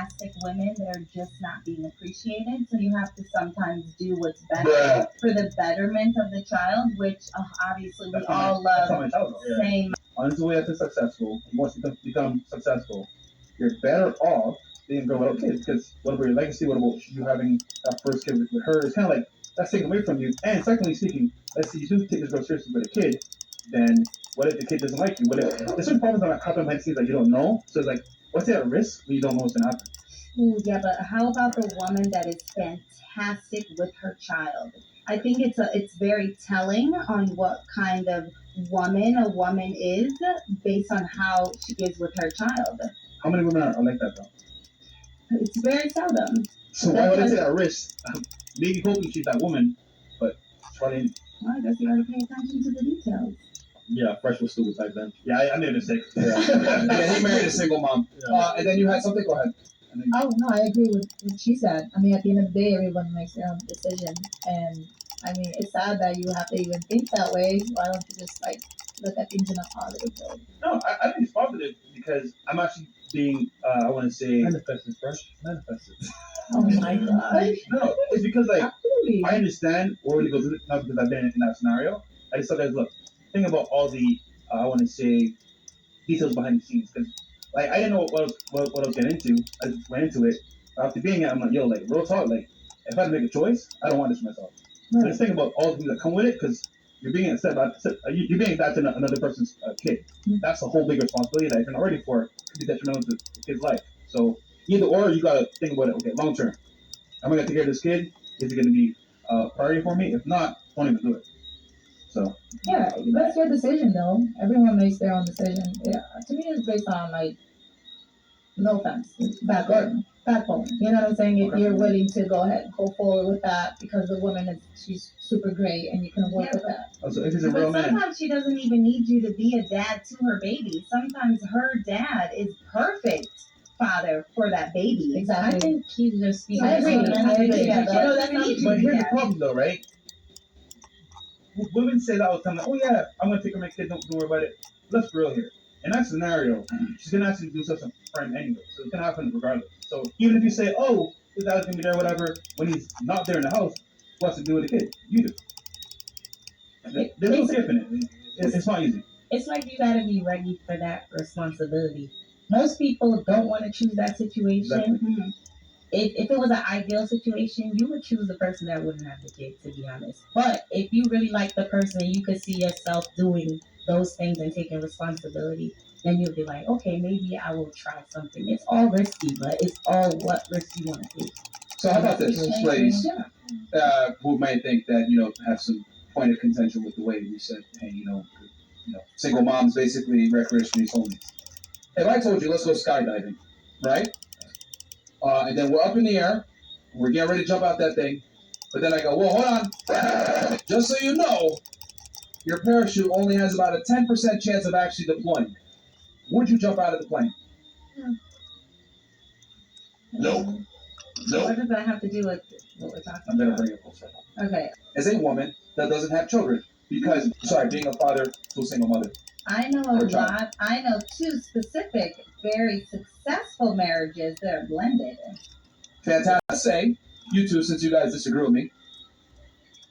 fantastic women that are just not being appreciated. So you have to sometimes do what's best for the betterment of the child, which obviously we all love. Same. Honestly, way that's successful. Once you become successful, you're better off being a girl without kids, because what about your legacy? What about you having that first kid with her? It's kind of like that's taken away from you. And secondly speaking, let's say you do take this girl seriously with a kid, then what if the kid doesn't like you? What if there's certain problems that happen behind the scenes that you don't know? So it's like, what's that risk when you don't know what's gonna happen? Ooh, yeah, but how about the woman that is fantastic with her child? I think it's very telling on what kind of woman a woman is based on how she is with her child. How many women are like that though? It's very seldom. So why would I take that risk? Maybe hoping she's that woman, but probably. Well, I guess you gotta pay attention to the details. Yeah, Fresh was stupid back then. Yeah, I made a mistake. Yeah, he married a single mom. Yeah. And then you had something. Go ahead. Oh no, I agree with what she said. I mean, at the end of the day, everyone makes their own decision, and I mean, it's sad that you have to even think that way. Why don't you just like look at things in a positive way? No, I think it's positive because I'm actually being, I want to say, Manifested, Fresh. Manifested. Oh my god! no, it's because like Absolutely. I understand where really goes with it, not because I've been in that scenario. I just thought, guys, look, think about all the, I want to say, details behind the scenes, because like I didn't know what I was getting into. I just went into it. After being it, I'm like, yo, like real talk, like if I had to make a choice, I don't want this for myself. Right. So just think about all the things that come with it, because you're being you're being attached to another person's kid. That's a whole big responsibility that if you're not ready for, it could be detrimental to the kid's life. So either or, you gotta think about it. Okay, long term, am I gonna take care of this kid? Is it gonna be a priority for me? If not, don't even do it. So Yeah, that's your decision, though. Everyone makes their own decision. Yeah, to me, it's based on like, no offense, backbone. You know what I'm saying? If you're willing to go ahead and go forward with that because the woman she's super great and you can work with that. also, if he's a But real man, sometimes she doesn't even need you to be a dad to her baby. Sometimes her dad is perfect father for that baby. Exactly. I think he's just speaking. I agree. Yeah, No, that's not but here's the problem though, right? Women say that all the time, like, oh yeah, I'm gonna take care of my kid, don't worry about it. Let's be real here. In that scenario, she's gonna actually do something for him anyway, so it's gonna happen regardless. So even if you say, oh, his dad's gonna be there, whatever, when he's not there in the house, what's to do with the kid? You do. There's no safe in it. It's not easy. It's like you gotta be ready for that responsibility. Most people don't want to choose that situation. Exactly. If it was an ideal situation, you would choose the person that wouldn't have the kid, to be honest. But if you really like the person, you could see yourself doing those things and taking responsibility, then you'll be like, okay, maybe I will try something. It's all risky, but it's all what risk you want to take. So how about this, ladies? Who might think that have some point of contention with the way we said, hey, single moms basically recreational use only. If I told you let's go skydiving, right? And then we're up in the air, we're getting ready to jump out that thing, but then I go, well, hold on, just so you know, your parachute only has about a 10% chance of actually deploying. Would you jump out of the plane? Nope. What does that have to do with what we're talking I'm gonna about? bring it full circle. Okay. As a woman that doesn't have children, because being a father to a single mother. I know a lot. I know two specific, very successful marriages that are blended. Fantastic. Let's say you two, since you guys disagree with me,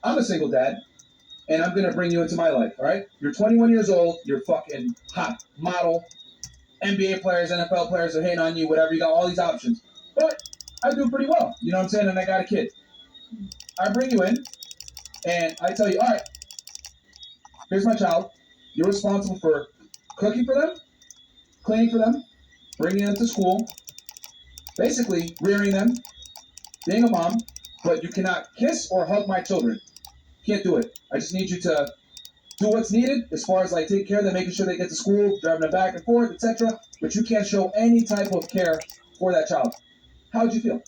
I'm a single dad, and I'm gonna bring you into my life. All right? You're 21 years old. You're fucking hot model. NBA players, NFL players are hating on you. Whatever. You got all these options, but I do pretty well. You know what I'm saying? And I got a kid. I bring you in, and I tell you, all right, here's my child. You're responsible for cooking for them, cleaning for them, bringing them to school, basically rearing them, being a mom, but you cannot kiss or hug my children. Can't do it. I just need you to do what's needed as far as like taking care of them, making sure they get to school, driving them back and forth, etc. But you can't show any type of care for that child. How would you feel?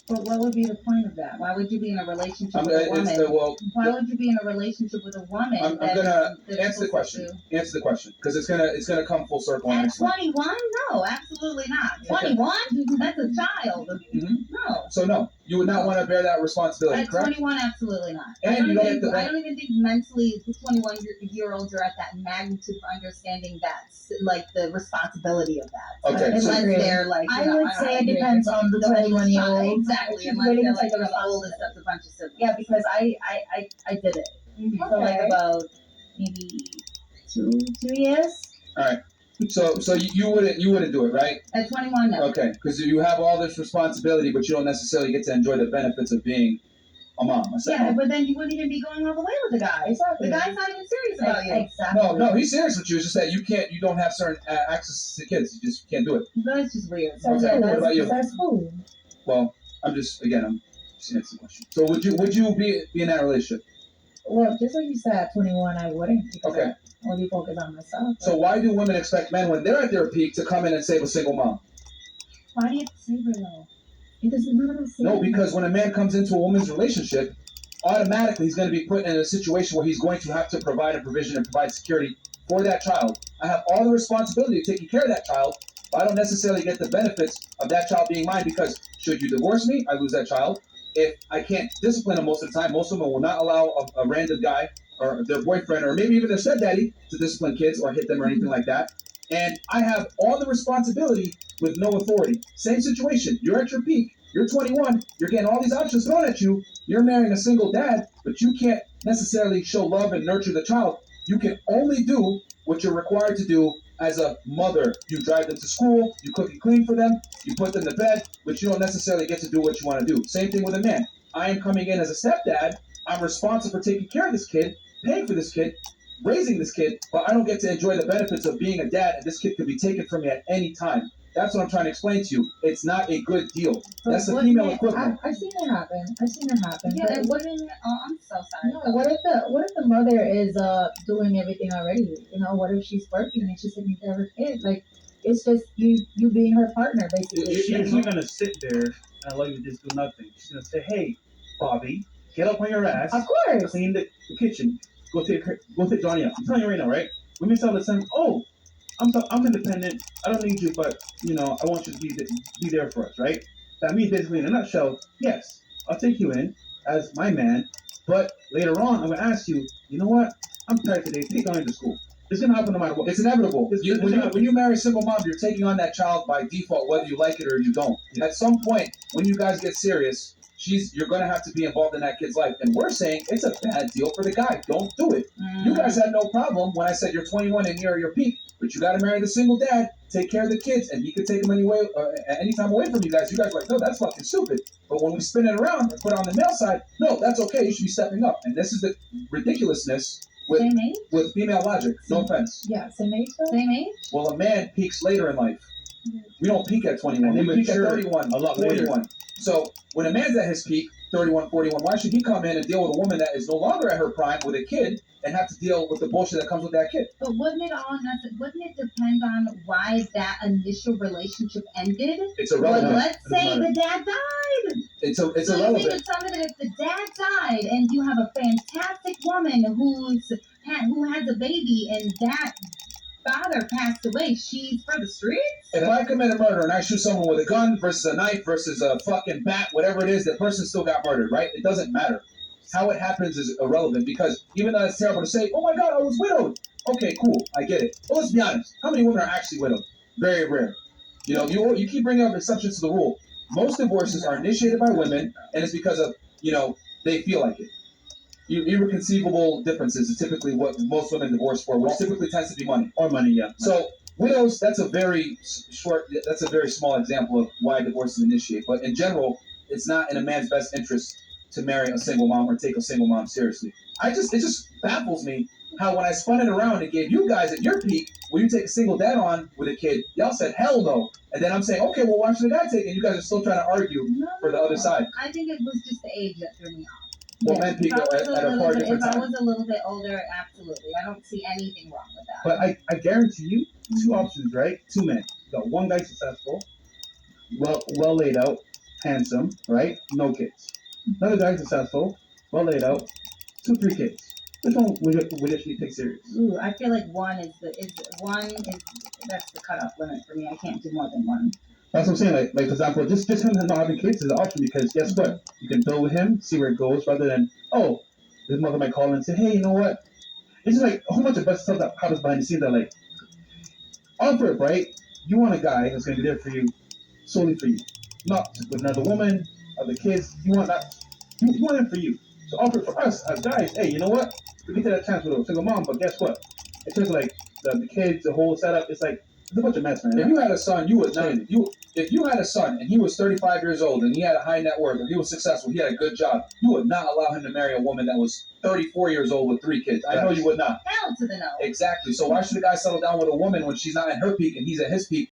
But what would be the point of that? Why would you be in a relationship with a woman? Why would you be in a relationship with a woman? I'm gonna answer the question. Answer the question, because it's gonna come full circle. At 21? No, absolutely not. 21? That's a child. Mm-hmm. No. So no, You would not want to bear that responsibility, At correct? 21, absolutely not. And I don't you don't think, have to- I don't even think mentally the 21-year-olds are at that magnitude of understanding that, like the responsibility of that. Okay, so Unless they're like, I you know, would don't say know, it depends on the oldest 21-year-old. Exactly, She's unless willing they're to like take the the oldest of the bunch of siblings. Yeah, because I did it. So like Okay. about maybe two years. so you wouldn't do it, right? At 21, no. Okay, because you have all this responsibility, but you don't necessarily get to enjoy the benefits of being a mom. A Yeah, stepmom. but then you wouldn't even be going all the way with the guy. Exactly. The guy's not even serious about you. Exactly. No, he's serious with you. It's just that you don't have certain access to kids. You just can't do it. That's just weird. So Okay, yeah, what about you? that's cool. Well, I'm just answering the question. So would you be in that relationship? Well, just like you said, at 21, I wouldn't. Because Okay. I only focus on myself. So why do women expect men when they're at their peak to come in and save a single mom? Why do you have to save her though? Because it's not the same. No, because when a man comes into a woman's relationship, automatically he's going to be put in a situation where he's going to have to provide a provision and provide security for that child. I have all the responsibility of taking care of that child, but I don't necessarily get the benefits of that child being mine because should you divorce me, I lose that child. If I can't discipline him most of the time, most women will not allow a random guy or their boyfriend or maybe even their stepdaddy to discipline kids or hit them or anything like that. And I have all the responsibility with no authority. Same situation. You're at your peak. You're 21. You're getting all these options thrown at you. You're marrying a single dad, but you can't necessarily show love and nurture the child. You can only do what you're required to do as a mother. You drive them to school, you cook and clean for them, you put them to bed, but you don't necessarily get to do what you want to do. Same thing with a man. I am coming in as a stepdad. I'm responsible for taking care of this kid, paying for this kid, raising this kid, but I don't get to enjoy the benefits of being a dad, and this kid could be taken from me at any time. That's what I'm trying to explain to you. It's not a good deal. That's the But female what- equivalent. I've seen it happen. Yeah, But and wouldn't I'm so sorry. no, what if the mother is doing everything already? You know, what if she's working and she's taking care of her kid? Like it's just you being her partner basically. She's not gonna sit there and allow you to just do nothing. She's gonna say, "Hey, Bobby, get up on your ass, Of course. clean the kitchen, go take Johnny out." I'm telling you right now, right? Women tell the same, "Oh, I'm independent. I don't need you, but I want you to be there for us, right?" That means basically, in a nutshell, yes, I'll take you in as my man, but later on, I'm gonna ask you, you know what? I'm tired today. Take on to school. It's gonna happen no matter what. It's inevitable. It's When you marry a single mom, you're taking on that child by default, whether you like it or you don't. At some point, when you guys get serious, you're gonna have to be involved in that kid's life. And we're saying it's a bad deal for the guy. Don't do it. You guys had no problem when I said you're 21 and you're at your peak, but you got to marry the single dad, take care of the kids, and he could take them anytime away from you guys. You guys are like, no, that's fucking stupid. But when we spin it around and put it on the male side, no, that's okay. You should be stepping up. And this is the ridiculousness Same age? with female logic. No offense. Yeah, same age though? Same age? Well, a man peaks later in life. We don't peak at 21. And We they peak at mature 31, a lot later. 41. So when a man's at his peak, 31, 41, why should he come in and deal with a woman that is no longer at her prime with a kid and have to deal with the bullshit that comes with that kid? But wouldn't it depend on why that initial relationship ended? It's Well, irrelevant. let's say matter. the dad died. It's So you mean irrelevant. to tell me that if the dad died and you have a fantastic woman who has a baby and that father passed away, she's for the streets? If I commit a murder and I shoot someone with a gun versus a knife versus a fucking bat, whatever it is, the person still got murdered, right? It doesn't matter. How it happens is irrelevant because even though it's terrible to say, oh my God, I was widowed. Okay, cool, I get it. But let's be honest. How many women are actually widowed? Very rare. You keep bringing up exceptions to the rule. Most divorces are initiated by women, and it's because of, they feel like it. Irreconcilable differences is typically what most women divorce for, which typically tends to be money. Or money, yeah. So widows, that's a very small example of why divorce is initiated. But in general, it's not in a man's best interest to marry a single mom or take a single mom seriously. It just baffles me how when I spun it around and gave you guys at your peak, will you take a single dad on with a kid? Y'all said hell no. And then I'm saying, okay, well, why should the guy take it? And you guys are still trying to argue for the other side. I think it was just the age that threw me off. Well, men peak If I at was a far different if I time. was a little bit older, absolutely. I don't see anything wrong with that. But I guarantee you, two options, right? Two men. You got one guy successful, well laid out, handsome, right? No kids. Another guy successful, well laid out, 2-3 kids. Which one would you take serious? Ooh, I feel like one is that's the cutoff limit for me. I can't do more than one. That's what I'm saying. Like for example, just him not having kids is an option because guess what? You can build with him, see where it goes, rather than his mother might call and say, hey, you know what? It's just like a whole bunch of bad stuff that happens behind the scenes that like offer it, right? You want a guy that's gonna be there for you, solely for you, not with another woman, other kids. You want that. You want him for you. So offer it for us as guys. Hey, you know what? We can take that chance with a single mom, but guess what? It's just like the kids, the whole setup. It's like it's a bunch of mess, man. If you had a son, you would not. If you had a son and he was 35 years old and he had a high net worth or he was successful, he had a good job, you would not allow him to marry a woman that was 34 years old with 3 kids. I know you would not. Hell to the no. Exactly. So why should a guy settle down with a woman when she's not at her peak and he's at his peak?